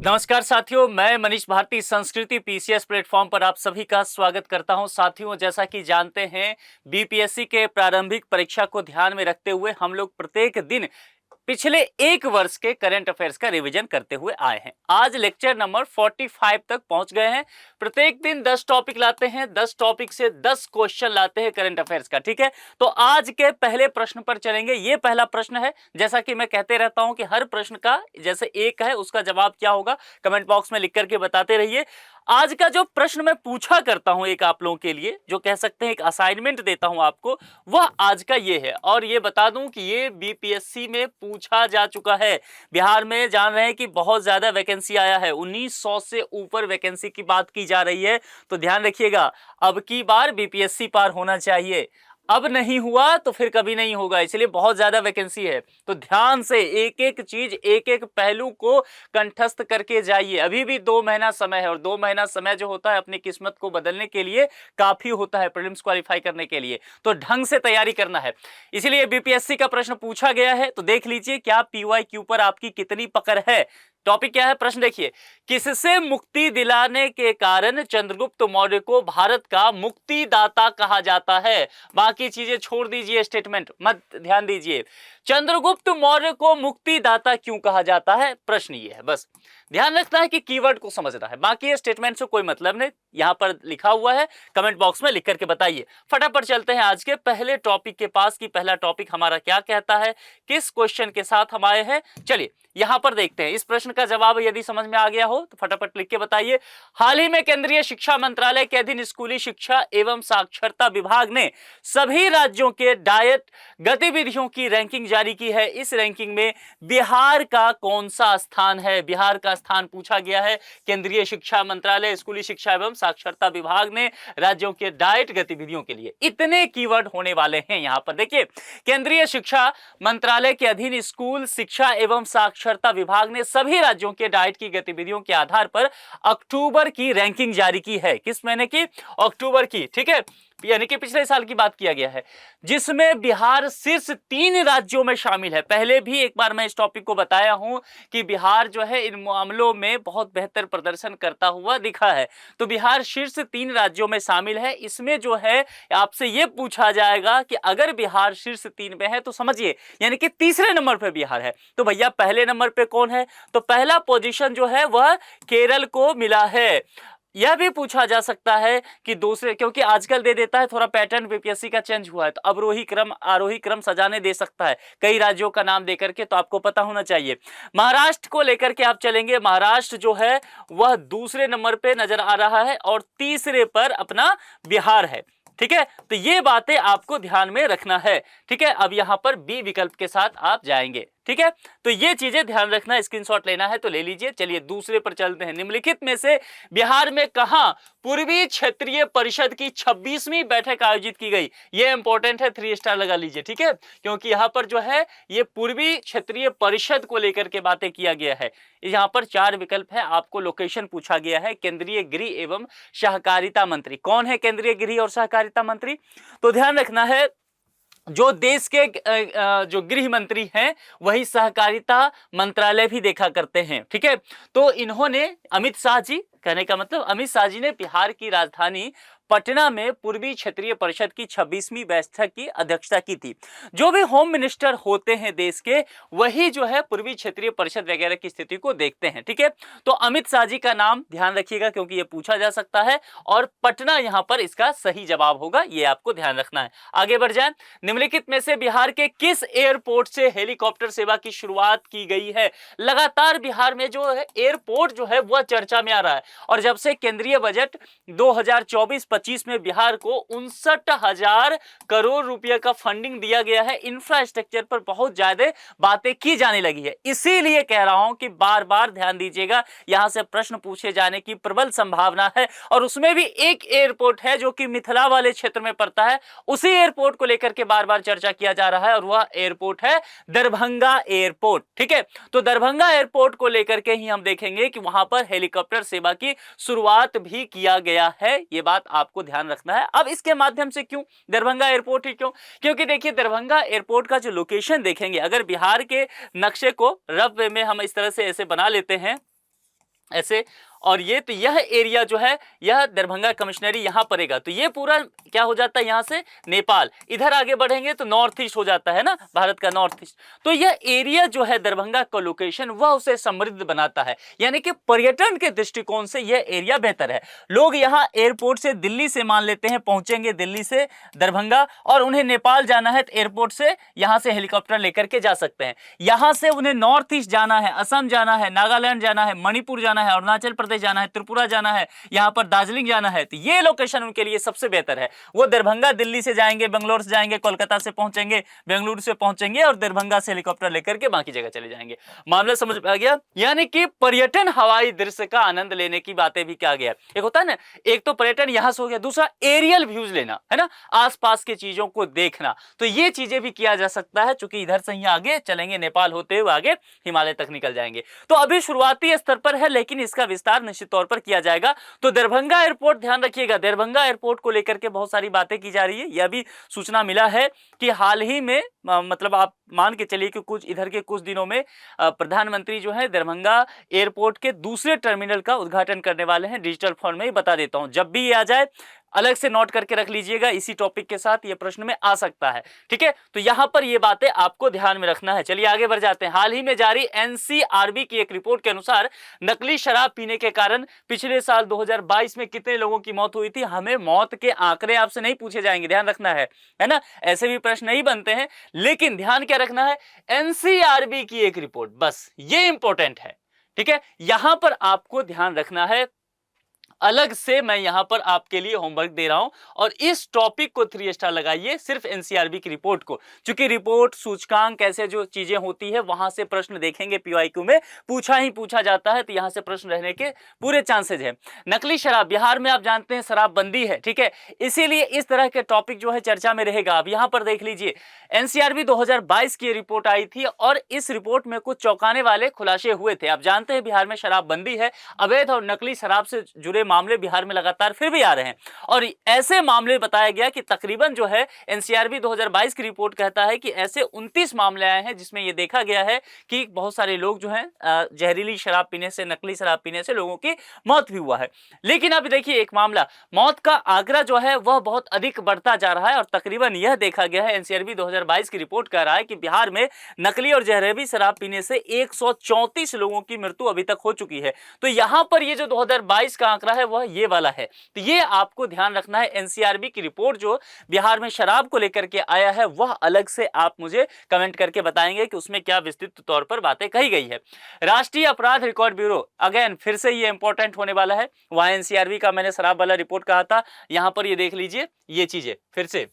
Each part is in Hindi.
नमस्कार साथियों, मैं मनीष भारती संस्कृति पीसीएस प्लेटफॉर्म पर आप सभी का स्वागत करता हूं। साथियों, जैसा कि जानते हैं, बीपीएससी के प्रारंभिक परीक्षा को ध्यान में रखते हुए हम लोग प्रत्येक दिन पिछले एक वर्ष के करंट अफेयर्स का रिवीजन करते हुए आए हैं। आज लेक्चर नंबर 45 तक पहुंच गए हैं। प्रत्येक दिन 10 टॉपिक लाते हैं, 10 टॉपिक से 10 क्वेश्चन लाते हैं करंट अफेयर्स का। ठीक है, तो आज के पहले प्रश्न पर चलेंगे। ये पहला प्रश्न है, जैसा कि मैं कहते रहता हूं कि हर प्रश्न का जैसे एक है उसका जवाब क्या होगा कमेंट बॉक्स में लिख करके बताते रहिए। आज का जो प्रश्न मैं पूछा करता हूं एक आप लोगों के लिए, जो कह सकते हैं एक असाइनमेंट देता हूं आपको, वह आज का ये है। और ये बता दूं कि ये बीपीएससी में पूछा जा चुका है। बिहार में जान रहे हैं कि बहुत ज्यादा वैकेंसी आया है, 1900 से ऊपर वैकेंसी की बात की जा रही है। तो ध्यान रखिएगा, अब की बार बीपीएससी पार होना चाहिए। अब नहीं हुआ तो फिर कभी नहीं होगा, इसलिए बहुत ज्यादा वैकेंसी है। तो ध्यान से एक एक चीज, एक एक पहलू को कंठस्थ करके जाइए। अभी भी 2 महीना समय है, और 2 महीना समय जो होता है अपनी किस्मत को बदलने के लिए काफी होता है, प्रीलिम्स क्वालिफाई करने के लिए। तो ढंग से तैयारी करना है। इसलिए बीपीएससी का प्रश्न पूछा गया है, तो देख लीजिए क्या पीवाईक्यू पर आपकी कितनी पकड़ है। टॉपिक क्या है, प्रश्न देखिए। किससे मुक्ति दिलाने के कारण चंद्रगुप्त मौर्य को भारत का मुक्तिदाता कहा जाता है? बाकी चीजें छोड़ दीजिए, स्टेटमेंट मत ध्यान दीजिए। चंद्रगुप्त मौर्य को मुक्तिदाता क्यों कहा जाता है, प्रश्न ये है। बस ध्यान रखना है कि कीवर्ड को समझना है, बाकी स्टेटमेंट से कोई मतलब नहीं। यहां पर लिखा हुआ है, कमेंट बॉक्स में लिख करके बताइए। फटाफट चलते हैं आज के पहले टॉपिक के पास कि पहला टॉपिक हमारा क्या कहता है, किस क्वेश्चन के साथ हम आए हैं। चलिए यहां पर देखते हैं। इस प्रश्न का जवाब यदि समझ में आ गया हो तो फटाफट लिख के बताइए। हाल ही में केंद्रीय शिक्षा मंत्रालय के अधीन स्कूली शिक्षा एवं साक्षरता विभाग ने सभी राज्यों के डाइट गतिविधियों की रैंकिंग जारी की है। इस रैंकिंग में बिहार का कौन सा स्थान है? बिहार का स्थान पूछा गया है। केंद्रीय शिक्षा मंत्रालय, स्कूली शिक्षा एवं साक्षरता विभाग ने राज्यों के डाइट गतिविधियों के लिए इतने कीवर्ड होने वाले हैं। यहां पर देखिए, केंद्रीय शिक्षा मंत्रालय के अधीन स्कूल शिक्षा एवं साक्षरता विभाग ने सभी राज्यों के डाइट की गतिविधियों के आधार पर अक्टूबर की रैंकिंग जारी की है। किस महीने की? अक्टूबर की। ठीक है, यानी कि पिछले साल की बात किया गया है, जिसमें बिहार शीर्ष 3 राज्यों में शामिल है। पहले भी एक बार मैं इस टॉपिक को बताया हूं कि बिहार जो है इन मामलों में बहुत बेहतर प्रदर्शन करता हुआ दिखा है। तो बिहार शीर्ष 3 राज्यों में शामिल है। इसमें जो है आपसे यह पूछा जाएगा कि अगर बिहार शीर्ष 3 में है तो समझिए, यानी कि तीसरे नंबर पर बिहार है, तो भैया पहले नंबर पे कौन है? तो पहला पोजीशन जो है वह केरल को मिला है। यह भी पूछा जा सकता है कि दूसरे, क्योंकि आजकल दे देता है, थोड़ा पैटर्न बीपीएससी का चेंज हुआ है, तो अवरोही क्रम आरोही क्रम सजाने दे सकता है कई राज्यों का नाम देकर के, तो आपको पता होना चाहिए। महाराष्ट्र को लेकर के आप चलेंगे, महाराष्ट्र जो है वह दूसरे नंबर पे नजर आ रहा है और तीसरे पर अपना बिहार है। ठीक है, तो ये बातें आपको ध्यान में रखना है। ठीक है, अब यहां पर बी विकल्प के साथ आप जाएंगे। ठीक है, तो ये चीजें ध्यान रखना, स्क्रीनशॉट लेना है तो ले लीजिए। चलिए दूसरे पर चलते हैं। निम्नलिखित में से बिहार में कहां पूर्वी क्षेत्रीय परिषद की 26वीं बैठक आयोजित की गई? ये इंपॉर्टेंट है, 3 स्टार लगा लीजिए। ठीक है, क्योंकि यहां पर जो है ये पूर्वी क्षेत्रीय परिषद को लेकर के बातें किया गया है। यहां पर 4 विकल्प है, आपको लोकेशन पूछा गया है। केंद्रीय गृह एवं सहकारिता मंत्री कौन है? केंद्रीय गृह और सहकारिता मंत्री, तो ध्यान रखना है जो देश के जो गृह मंत्री हैं वही सहकारिता मंत्रालय भी देखा करते हैं। ठीक है, तो इन्होंने, अमित शाह जी, कहने का मतलब अमित शाह जी ने बिहार की राजधानी पटना में पूर्वी क्षेत्रीय परिषद की 26वीं बैठक की अध्यक्षता की थी। जो भी होम मिनिस्टर होते हैं देश के, वही जो है पूर्वी क्षेत्रीय परिषद वगैरह की स्थिति को देखते हैं। ठीक है, तो अमित शाह जी का नाम ध्यान रखिएगा क्योंकि यह पूछा जा सकता है, और पटना यहां पर इसका सही जवाब होगा, यह आपको ध्यान रखना है। आगे बढ़ जाए। निम्नलिखित में से बिहार के किस एयरपोर्ट से हेलीकॉप्टर सेवा की शुरुआत की गई है? लगातार बिहार में जो है एयरपोर्ट जो है वह चर्चा में आ रहा है, और जब से केंद्रीय बजट 2024-25 में बिहार को 59,000 करोड़ रुपए का फंडिंग दिया गया है, इंफ्रास्ट्रक्चर पर बहुत ज्यादा बातें की जाने लगी है। इसीलिए कह रहा हूं कि बार बार ध्यान दीजिएगा, यहां से प्रश्न पूछे जाने की प्रबल संभावना है। और उसमें भी एक एयरपोर्ट है जो कि मिथिला वाले क्षेत्र में पड़ता है, उसी एयरपोर्ट को लेकर के बार बार चर्चा किया जा रहा है, और वह एयरपोर्ट है दरभंगा एयरपोर्ट। ठीक है, तो दरभंगा एयरपोर्ट को लेकर के ही हम देखेंगे कि वहां पर हेलीकॉप्टर सेवा की शुरुआत भी किया गया है। यह बात आपको ध्यान रखना है। अब इसके माध्यम से क्यों दरभंगा एयरपोर्ट ही क्यों? क्योंकि देखिए दरभंगा एयरपोर्ट का जो लोकेशन देखेंगे, अगर बिहार के नक्शे को रफ वे में हम इस तरह से ऐसे बना लेते हैं, ऐसे। और ये तो यह एरिया जो है यह दरभंगा कमिश्नरी यहां पड़ेगा, तो ये पूरा क्या हो जाता है यहां से नेपाल, इधर आगे बढ़ेंगे तो नॉर्थ ईस्ट हो जाता है ना, भारत का नॉर्थ ईस्ट। तो यह एरिया जो है दरभंगा का लोकेशन वह उसे समृद्ध बनाता है, यानी कि पर्यटन के दृष्टिकोण से यह एरिया बेहतर है। लोग यहाँ एयरपोर्ट से दिल्ली से मान लेते हैं पहुंचेंगे दिल्ली से दरभंगा, और उन्हें नेपाल जाना है तो एयरपोर्ट से यहां से हेलीकॉप्टर लेकर के जा सकते हैं। यहां से उन्हें नॉर्थ ईस्ट जाना है, असम जाना है, नागालैंड जाना है, मणिपुर जाना है, अरुणाचल प्रदेश जाना है, त्रिपुरा जाना है, यहां पर दार्जिलिंग जाना है, तो ये लोकेशन उनके लिए सबसे बेहतर है। वो दरभंगा दिल्ली से जाएंगे, बेंगलोर से जाएंगे, कोलकाता से पहुंचेंगे, बेंगलुरु से पहुंचेंगे और दरभंगा से हेलीकॉप्टर लेकर के बाकी जगह चले जाएंगे। मामला समझ में आ गया? यानी कि पर्यटन हवाई दृश्य का आनंद लेने की बातें भी क्या गया। एक होता है ना, एक तो पर्यटन यहां से हो गया, दूसरा एरियल व्यूज लेना है ना, आसपास की चीजों को देखना, तो ये चीजें भी किया जा सकता है। चूंकि इधर से ही आगे चलेंगे, नेपाल होते हुए आगे हिमालय तक निकल जाएंगे। तो अभी शुरुआती स्तर पर है, लेकिन इसका विस्तार निश्चित तौर पर किया जाएगा। तो दरभंगा एयरपोर्ट ध्यान रखिएगा, दरभंगा एयरपोर्ट को लेकर के बहुत सारी बातें की जा रही है। यह भी सूचना मिला है कि हाल ही में मतलब आप मान के चलिए कि कुछ इधर के कुछ दिनों में प्रधानमंत्री जो है दरभंगा एयरपोर्ट के दूसरे टर्मिनल का उद्घाटन करने वाले हैं। डिजिटल फॉर्म में ही बता देता हूं, जब भी ये आ जाए अलग से नोट करके रख लीजिएगा, इसी टॉपिक के साथ ये प्रश्न में आ सकता है। ठीक है, तो यहां पर ये बातें आपको ध्यान में रखना है। चलिए आगे बढ़ जाते हैं। हाल ही में जारी एनसीआरबी की एक रिपोर्ट के अनुसार नकली शराब पीने के कारण पिछले साल 2022 में कितने लोगों की मौत हुई थी। हमें मौत के आंकड़े आपसे नहीं पूछे जाएंगे, ध्यान रखना है ना, ऐसे भी प्रश्न नहीं बनते हैं, लेकिन ध्यान क्या रखना है, एनसीआरबी की एक रिपोर्ट, बस ये इंपॉर्टेंट है। ठीक है, यहां पर आपको ध्यान रखना है, अलग से मैं यहां पर आपके लिए होमवर्क दे रहा हूं, और इस टॉपिक को 3 स्टार लगाइए, सिर्फ एनसीआरबी की रिपोर्ट को। क्योंकि रिपोर्ट सूचकांक ऐसे जो चीजें होती है वहां से प्रश्न देखेंगे, पीवाईक्यू में पूछा जाता है, तो यहां से प्रश्न रहने के पूरे चांसेज है। नकली शराब, बिहार में आप जानते हैं शराबबंदी है, ठीक है, इसीलिए इस तरह के टॉपिक जो है चर्चा में रहेगा। अब यहां पर देख लीजिए, एनसीआरबी 2022 की रिपोर्ट आई थी, और इस रिपोर्ट में कुछ चौंकाने वाले खुलासे हुए थे। आप जानते हैं बिहार में शराबबंदी है, अवैध और नकली शराब से जुड़े मामले बिहार में लगातार फिर भी आ रहे हैं, और ऐसे मामले बताया गया कि तकरीबन जो है एनसीआरबी 2022 की रिपोर्ट कहता है कि ऐसे 29 मामले आए हैं जिसमें यह देखा गया है कि बहुत सारे लोग जो हैं जहरीली शराब पीने से, नकली शराब पीने से लोगों की मौत भी हुआ है। लेकिन अब देखिए एक मामला, मौत का आंकड़ा जो है वह बहुत अधिक बढ़ता जा रहा है, और तकरीबन यह देखा गया है, एनसीआरबी 2022 की रिपोर्ट कह रहा है कि बिहार में नकली और जहरीली शराब पीने से 134 लोगों की मृत्यु अभी तक हो चुकी है। तो यहां पर ये जो 2022 का आंकड़ा है वह ये वाला है, तो ये आपको ध्यान रखना है। एनसीआरबी की रिपोर्ट जो बिहार में शराब को लेकर के आया है वह अलग से आप मुझे कमेंट करके बताएंगे कि उसमें क्या विस्तृत तौर पर बातें कही गई है। राष्ट्रीय अपराध रिकॉर्ड ब्यूरो, अगेन फिर से ये इंपॉर्टेंट होने वाला है। वहां एनसीआरबी का मैंने शराब वाला रिपोर्ट कहा था, यहां पर ये देख लीजिए ये चीजें फिर से।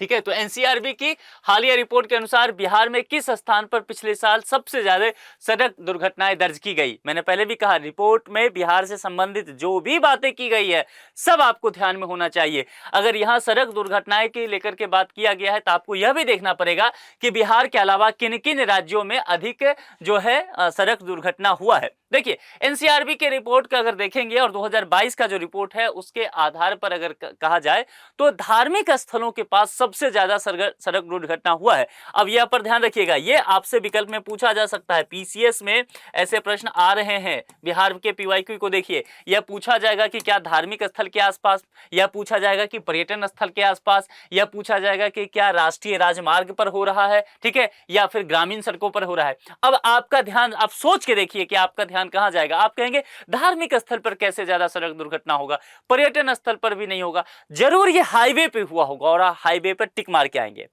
ठीक है, तो एनसीआरबी की हालिया रिपोर्ट के अनुसार बिहार में किस स्थान पर पिछले साल सबसे ज्यादा सड़क दुर्घटनाएं दर्ज की गई। मैंने पहले भी कहा, रिपोर्ट में बिहार से संबंधित जो भी बातें की गई है सब आपको ध्यान में होना चाहिए। अगर यहां सड़क दुर्घटनाएं के लेकर के बात किया गया है तो आपको यह भी देखना पड़ेगा कि बिहार के अलावा किन किन राज्यों में अधिक जो है सड़क दुर्घटना हुआ है। देखिए एनसीआरबी के रिपोर्ट का अगर देखेंगे और 2022 का जो रिपोर्ट है उसके आधार पर अगर कहा जाए तो धार्मिक स्थलों के पास सबसे ज्यादा सड़क दुर्घटना हुआ है। अब यह पर ध्यान रखिएगा, यह आपसे विकल्प में पूछा जा सकता है, पीसीएस में ऐसे प्रश्न आ रहे हैं। बिहार के पीवाईक्यू को देखिए, यह पूछा जाएगा कि क्या धार्मिक स्थल के आसपास, यह पूछा जाएगा कि पर्यटन स्थल के आसपास, यह पूछा जाएगा कि क्या राष्ट्रीय राजमार्ग पर हो रहा है, ठीक है, या फिर ग्रामीण सड़कों पर हो रहा है। अब आपका ध्यान, आप सोच के देखिए कि आपका ध्यान कहां जाएगा। आप कहेंगे धार्मिक स्थल पर कैसे ज्यादा सड़क दुर्घटना होगा, पर्यटन स्थल पर भी नहीं होगा, जरूर ये हाईवे पे हुआ होगा, और हाईवे पर टिक मार के आएंगे।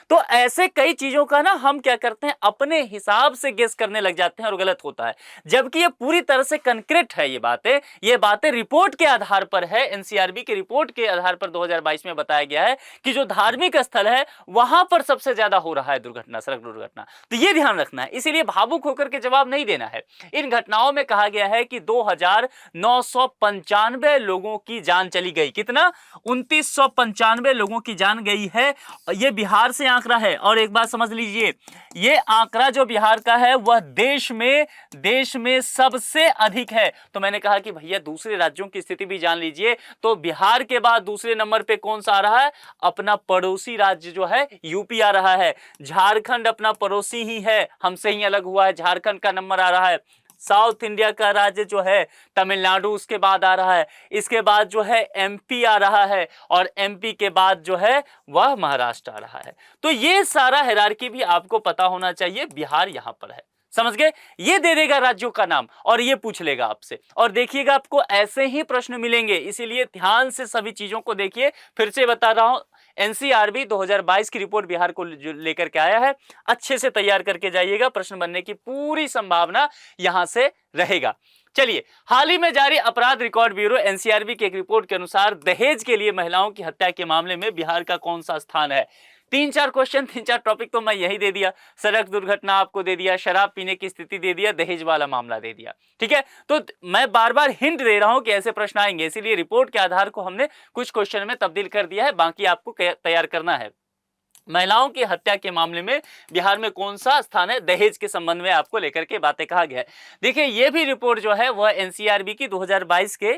तो ऐसे कई चीजों का ना हम क्या करते हैं, अपने हिसाब से गेस करने लग जाते हैं और गलत होता है, जबकि ये पूरी तरह से कंक्रीट है। ये बातें रिपोर्ट के आधार पर है। एनसीआरबी की रिपोर्ट के आधार पर 2022 में बताया गया है कि जो धार्मिक स्थल है वहां पर सबसे ज्यादा हो रहा है दुर्घटना, सड़क दुर्घटना। तो ये ध्यान रखना है, इसीलिए भावुक होकर के जवाब नहीं देना है। इन घटनाओं में कहा गया है कि 2995 लोगों की जान चली गई। कितना? 2995 लोगों की जान गई है। ये बिहार से आंकड़ा है, और एक बात समझ लीजिए, ये आंकड़ा जो बिहार का है वह देश में सबसे अधिक है। तो मैंने कहा कि भैया दूसरे राज्यों की स्थिति भी जान लीजिए, तो बिहार के बाद दूसरे नंबर पे कौन सा आ रहा है? अपना पड़ोसी राज्य जो है यूपी आ रहा है। झारखंड अपना पड़ोसी ही है, हमसे ही अलग हुआ है, झारखंड का नंबर आ रहा है। साउथ इंडिया का राज्य जो है तमिलनाडु उसके बाद आ रहा है, इसके बाद जो है एमपी आ रहा है, और एमपी के बाद जो है वह महाराष्ट्र आ रहा है। तो ये सारा हायरार्की भी आपको पता होना चाहिए। बिहार यहां पर है, समझ गए? ये दे देगा राज्यों का नाम और ये पूछ लेगा आपसे, और देखिएगा आपको ऐसे ही प्रश्न मिलेंगे, इसीलिए ध्यान से सभी चीजों को देखिए। फिर से बता रहा हूं, एनसीआरबी 2022 की रिपोर्ट बिहार को लेकर के आया है, अच्छे से तैयार करके जाइएगा, प्रश्न बनने की पूरी संभावना यहां से रहेगा। चलिए, हाल ही में जारी अपराध रिकॉर्ड ब्यूरो एनसीआरबी की एक रिपोर्ट के अनुसार दहेज के लिए महिलाओं की हत्या के मामले में बिहार का कौन सा स्थान है? 3-4 क्वेश्चन, 3-4 टॉपिक तो मैं यही दे दिया। सड़क दुर्घटना आपको दे दिया, शराब पीने की स्थिति दे दिया, दहेज वाला मामला दे दिया। ठीक है, तो मैं बार बार हिंट दे रहा हूं कि ऐसे प्रश्न आएंगे, इसीलिए रिपोर्ट के आधार को हमने कुछ क्वेश्चन में तब्दील कर दिया है, बाकी आपको तैयार करना है। महिलाओं की हत्या के मामले में बिहार में कौन सा स्थान है? दहेज के संबंध में आपको लेकर के बातें कहा गया है। देखिए, ये भी रिपोर्ट जो है वह एनसीआरबी की 2022 के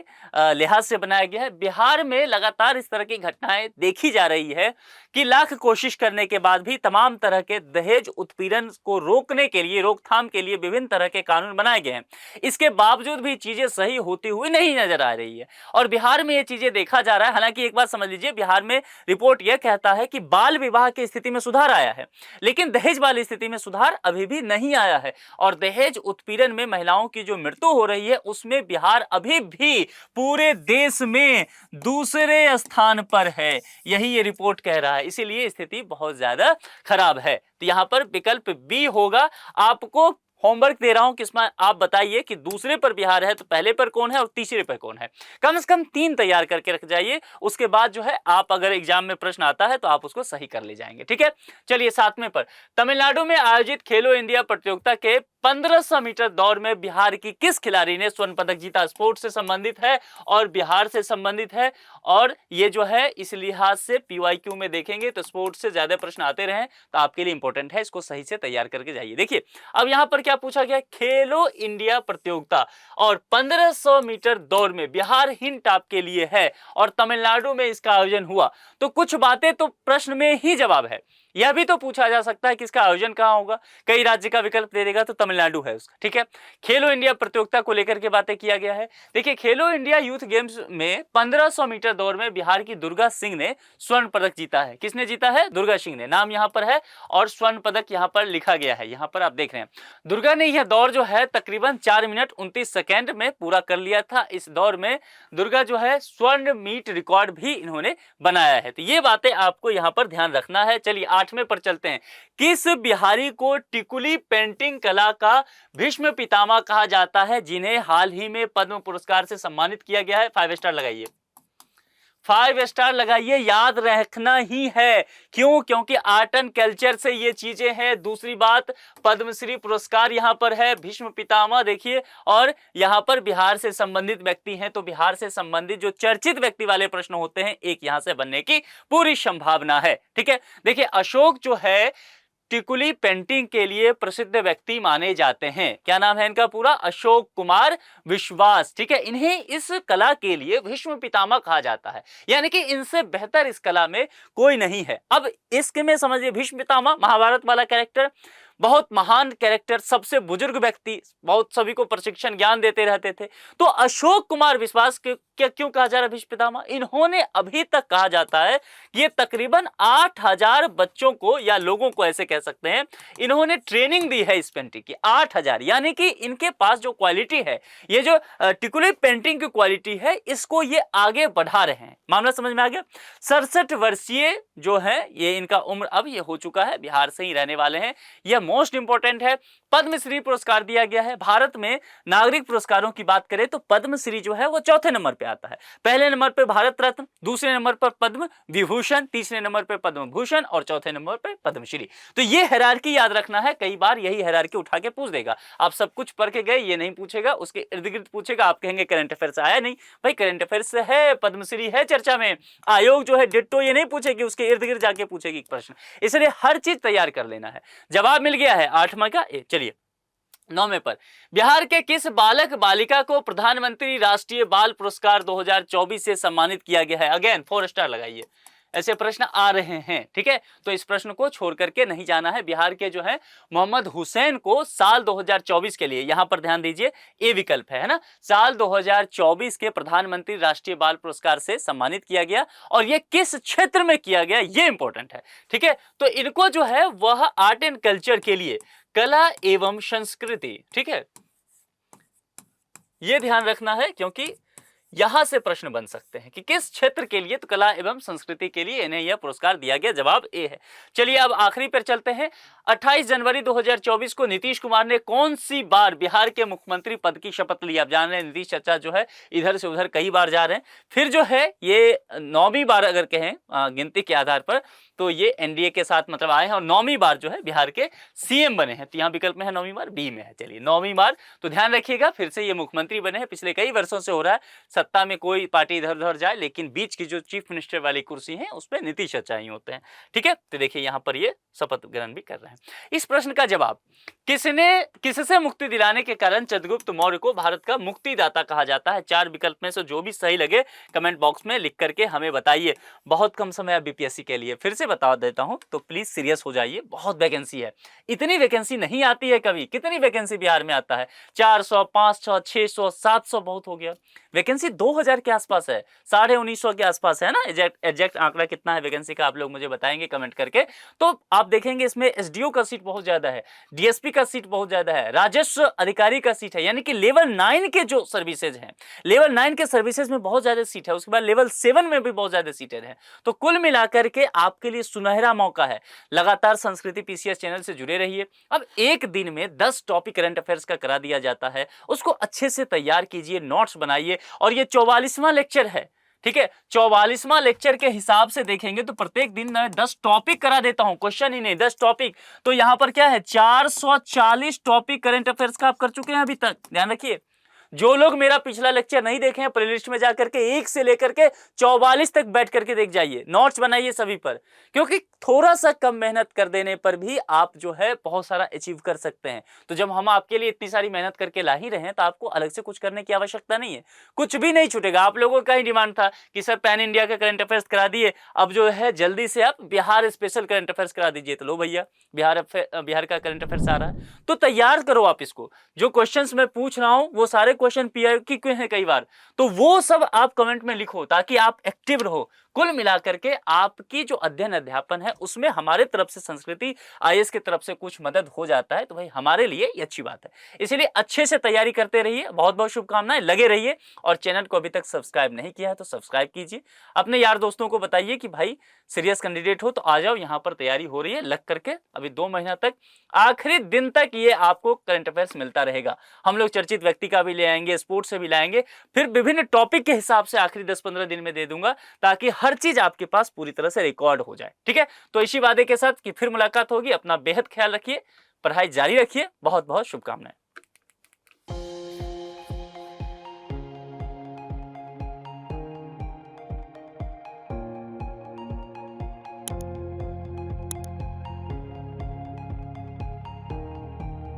लिहाज से बनाया गया है। बिहार में लगातार इस तरह की घटनाएं देखी जा रही है कि लाख कोशिश करने के बाद भी तमाम तरह के दहेज उत्पीड़न को रोकने के लिए, रोकथाम के लिए विभिन्न तरह के कानून बनाए गए हैं। इसके बावजूद भी चीजें सही होती हुई नहीं नजर आ रही है, और बिहार में ये चीजें देखा जा रहा है। हालांकि एक बात समझ लीजिए, बिहार में रिपोर्ट यह कहता है कि बाल विवाह की स्थिति में सुधार आया है, लेकिन दहेज वाली स्थिति में सुधार अभी भी नहीं आया है, और दहेज उत्पीड़न में महिलाओं की जो मृत्यु हो रही है उसमें बिहार अभी भी पूरे देश में दूसरे स्थान पर है, यही ये रिपोर्ट कह रहा है। इसीलिए स्थिति बहुत ज्यादा खराब है। तो यहां पर विकल्प बी होगा। आपको होमवर्क दे रहा हूं कि इसमें आप बताइए कि दूसरे पर बिहार है तो पहले पर कौन है और तीसरे पर कौन है। कम से कम 3 तैयार करके रख जाइए, उसके बाद जो है आप अगर एग्जाम में प्रश्न आता है तो आप उसको सही कर ले जाएंगे। ठीक है, चलिए 7वें पर, तमिलनाडु में आयोजित खेलो इंडिया प्रतियोगिता के 1500 मीटर दौड़ में बिहार की किस खिलाड़ी ने स्वर्ण पदक जीता? स्पोर्ट्स से संबंधित है और बिहार से संबंधित है, और ये जो है इस लिहाज से पीवाईक्यू में देखेंगे तो स्पोर्ट्स से ज्यादा प्रश्न आते रहे तो आपके लिए इंपॉर्टेंट है, इसको सही से तैयार करके जाइए। देखिए, अब यहां पर क्या पूछा गया? खेलो इंडिया प्रतियोगिता, और 1500 मीटर दौड़ में बिहार हिंट आपके लिए है, और तमिलनाडु में इसका आयोजन हुआ। तो कुछ बातें तो प्रश्न में ही जवाब है। यह भी तो पूछा जा सकता है कि इसका आयोजन कहां होगा, कई राज्य का विकल्प दे देगा तो तमिलनाडु है उसका। ठीक है, खेलो इंडिया प्रतियोगिता को लेकर के बातें किया गया है। देखिए, खेलो इंडिया यूथ गेम्स में 1500 मीटर दौड़ में बिहार की दुर्गा सिंह ने स्वर्ण पदक जीता है। किसने जीता है? दुर्गा सिंह ने, नाम यहां पर है और स्वर्ण पदक यहां पर लिखा गया है, यहां पर आप देख रहे हैं। दुर्गा ने यह दौड़ जो है तकरीबन 4 मिनट 29 सेकेंड में पूरा कर लिया था। इस दौड़ में दुर्गा जो है स्वर्ण मीट रिकॉर्ड भी इन्होंने बनाया है। तो ये बातें आपको यहां पर ध्यान रखना है। चलिए 8वें पर चलते हैं। किस बिहारी को टिकुली पेंटिंग कला का भीष्म पितामह कहा जाता है, जिन्हें हाल ही में पद्म पुरस्कार से सम्मानित किया गया है? 5 स्टार लगाइए, 5 स्टार लगाइए, याद रखना ही है। क्यों? क्योंकि आर्ट एंड कल्चर से ये चीजें हैं। दूसरी बात, पद्मश्री पुरस्कार यहां पर है, भीष्म पितामह देखिए, और यहां पर बिहार से संबंधित व्यक्ति हैं, तो बिहार से संबंधित जो चर्चित व्यक्ति वाले प्रश्न होते हैं, एक यहां से बनने की पूरी संभावना है। ठीक है, देखिए अशोक जो है टिकुली पेंटिंग के लिए प्रसिद्ध व्यक्ति माने जाते हैं। क्या नाम है इनका पूरा? अशोक कुमार विश्वास। ठीक है, इन्हें इस कला के लिए भीष्म पितामह कहा जाता है, यानी कि इनसे बेहतर इस कला में कोई नहीं है। अब इसके में समझिए, भीष्म पितामह महाभारत वाला कैरेक्टर, बहुत महान कैरेक्टर, सबसे बुजुर्ग व्यक्ति, बहुत सभी को प्रशिक्षण ज्ञान देते रहते थे। तो अशोक कुमार विश्वास के क्या क्यों कहा जा रहा है भीष्म पितामह? इन्होंने अभी तक कहा जाता है कि ये तकरीबन 8000 बच्चों को या लोगों को ऐसे कह सकते हैं, इन्होंने ट्रेनिंग दी है इस पेंटिंग की। 8000, यानी कि इनके पास जो क्वालिटी है, ये जो टिकुली पेंटिंग की क्वालिटी है, इसको ये आगे बढ़ा रहे हैं। मामला समझ में आ गया? 67 वर्षीय जो है ये, इनका उम्र अब ये हो चुका है, बिहार से ही रहने वाले हैं। यह मोस्ट इंपॉर्टेंट है। पद्मश्री पुरस्कार दिया गया है। भारत में नागरिक पुरस्कारों की बात करें तो पद्मश्री जो है वो 4थे नंबर पे आता है। पहले नंबर पे भारत रत्न, दूसरे नंबर पर पद्म विभूषण, तीसरे नंबर पे पद्म भूषण और चौथे नंबर पे पद्मश्री। तो ये हायरार्की याद रखना है, कई बार यही हायरार्की उठा के पूछ देगा। आप सब कुछ पढ़ के गए, ये नहीं पूछेगा, उसके इर्द गिर्द पूछेगा, आप कहेंगे करंट अफेयर से आया नहीं। भाई करंट अफेयर से है, पद्मश्री है चर्चा में। आयोग जो है डिट्टो ये नहीं पूछेगी, उसके इर्द गिर्द जाके पूछेगी प्रश्न। इसलिए हर चीज तैयार कर लेना है। जवाब मिल गया है 8वां का। चलिए 9वें पर, बिहार के किस बालक बालिका को प्रधानमंत्री राष्ट्रीय बाल पुरस्कार 2024 से सम्मानित किया गया है? अगेन 4 स्टार लगाइए। ऐसे प्रश्न आ रहे हैं। ठीक है, तो इस प्रश्न को छोड़ करके नहीं जाना है। बिहार के जो है मोहम्मद हुसैन को साल 2024 के लिए, यहां पर ध्यान दीजिए ए विकल्प है ना, साल 2024 के प्रधानमंत्री राष्ट्रीय बाल पुरस्कार से सम्मानित किया गया। और ये किस क्षेत्र में किया गया ये इंपॉर्टेंट है। ठीक है, तो इनको जो है वह आर्ट एंड कल्चर के लिए, कला एवं संस्कृति, ठीक है, ये ध्यान रखना है क्योंकि यहां से प्रश्न बन सकते हैं कि किस क्षेत्र के लिए, तो कला एवं संस्कृति के लिए इन्हें यह पुरस्कार दिया गया। जवाब ए है। चलिए अब आखिरी पर चलते हैं। 28 जनवरी 2024 को नीतीश कुमार ने कौन सी बार बिहार के मुख्यमंत्री पद की शपथ ली? आप जान रहे हैं नीतीश चाचा जो है इधर से उधर कई बार जा रहे हैं। फिर जो है ये 9वीं बार अगर कहें गिनती के आधार पर, तो ये एनडीए के साथ मतलब आए हैं और 9वीं बार जो है बिहार के सीएम बने हैं। तो यहाँ विकल्प में है 9वीं बार, बी में है। चलिए 9वीं बार, तो ध्यान रखिएगा फिर से ये मुख्यमंत्री बने हैं। पिछले कई वर्षों से हो रहा है, सत्ता में कोई पार्टी इधर उधर जाए लेकिन बीच की जो चीफ मिनिस्टर वाली कुर्सी है उस पर नीतीश चाचा ही होते हैं। ठीक है, तो देखिए यहाँ पर ये शपथ ग्रहण भी कर रहे हैं। इस प्रश्न का जवाब, किससे मुक्ति दिलाने के कारण चंद्रगुप्त मौर्य को भारत का मुक्तिदाता कहा जाता है? 4 विकल्प में से जो भी सही लगे कमेंट बॉक्स में लिख करके हमें बताइए। बहुत कम समय है बीपीएससी के लिए, फिर से बता देता हूं, तो प्लीज सीरियस हो जाइए। बहुत वैकेंसी है, इतनी वैकेंसी नहीं आती है कभी। कितनी वैकेंसी बिहार में आता है? 400, 500, 600, 700 बहुत हो गया। वैकेंसी 2000 के आसपास है, 1950 के आसपास है ना। एग्जैक्ट आंकड़ा कितना है वैकेंसी का आप लोग मुझे बताएंगे कमेंट करके। तो आप देखेंगे इसमें एसडीओ का सीट बहुत ज्यादा है, डीएसपी का सीट बहुत ज्यादा है, राजस्व अधिकारी का सीट है, यानी कि लेवल 9 के जो सर्विसेज हैं, लेवल 9 के सर्विसेज में बहुत ज्यादा सीट है। उसके बाद लेवल 7 में भी बहुत ज्यादा सीटें हैं। तो कुल मिलाकर के आपके लिए सुनहरा मौका है। लगातार संस्कृति पीसीएस चैनल से जुड़े रहिए। अब एक दिन में 10 टॉपिक करंट अफेयर्स का करा दिया जाता है, उसको अच्छे से तैयार कीजिए, नोट्स बनाइए। और ये 44वां लेक्चर है। ठीक है, 44वां लेक्चर के हिसाब से देखेंगे तो प्रत्येक दिन मैं 10 टॉपिक करा देता हूं, क्वेश्चन ही नहीं 10 टॉपिक। तो यहां पर क्या है, 440 टॉपिक करंट अफेयर्स का आप कर चुके हैं अभी तक। ध्यान रखिए, जो लोग मेरा पिछला लेक्चर नहीं देखे हैं प्लेलिस्ट में जाकर के 1 से लेकर के 44 तक बैठ करके देख जाइए, नोट्स बनाइए सभी पर। क्योंकि थोड़ा सा कम मेहनत कर देने पर भी आप जो है बहुत सारा अचीव कर सकते हैं। तो जब हम आपके लिए इतनी सारी मेहनत करके ला ही रहे हैं तो आपको अलग से कुछ करने की आवश्यकता नहीं है, कुछ भी नहीं छूटेगा। आप लोगों का ही डिमांड था कि सर पैन इंडिया का करंट अफेयर्स करा दिए, अब जो है जल्दी से आप बिहार स्पेशल करंट अफेयर्स करा दीजिए। तो लो भैया, बिहार का करंट अफेयर्स आ रहा है, तो तैयार करो आप इसको। जो क्वेश्चन मैं पूछ रहा हूं वो सारे क्वेश्चन पीआई क्यों है कई बार, तो वो सब आप कमेंट में लिखो ताकि आप एक्टिव रहो। कुल मिलाकर के आपकी जो अध्ययन अध्यापन है उसमें हमारे तरफ से संस्कृति आईएएस की तरफ से कुछ मदद हो जाता है, तो भाई हमारे लिए ये अच्छी बात है। इसलिए अच्छे से तैयारी करते रहिए। बहुत बहुत शुभकामनाएं, लगे रहिए। और चैनल को अभी तक सब्सक्राइब नहीं किया है तो सब्सक्राइब कीजिए। अपने यार दोस्तों को बताइए कि भाई सीरियस कैंडिडेट हो तो आ जाओ, यहाँ पर तैयारी हो रही है लग करके। अभी 2 महीना तक, आखिरी दिन तक ये आपको करंट अफेयर्स मिलता रहेगा। हम लोग चर्चित व्यक्ति का भी ले आएंगे, स्पोर्ट्स से भी लाएंगे, फिर विभिन्न टॉपिक के हिसाब से आखिरी 10-15 दिन में दे दूंगा ताकि हर चीज आपके पास पूरी तरह से रिकॉर्ड हो जाए। ठीक है, तो इसी वादे के साथ कि फिर मुलाकात होगी। अपना बेहद ख्याल रखिए, पढ़ाई जारी रखिए। बहुत बहुत शुभकामनाएं।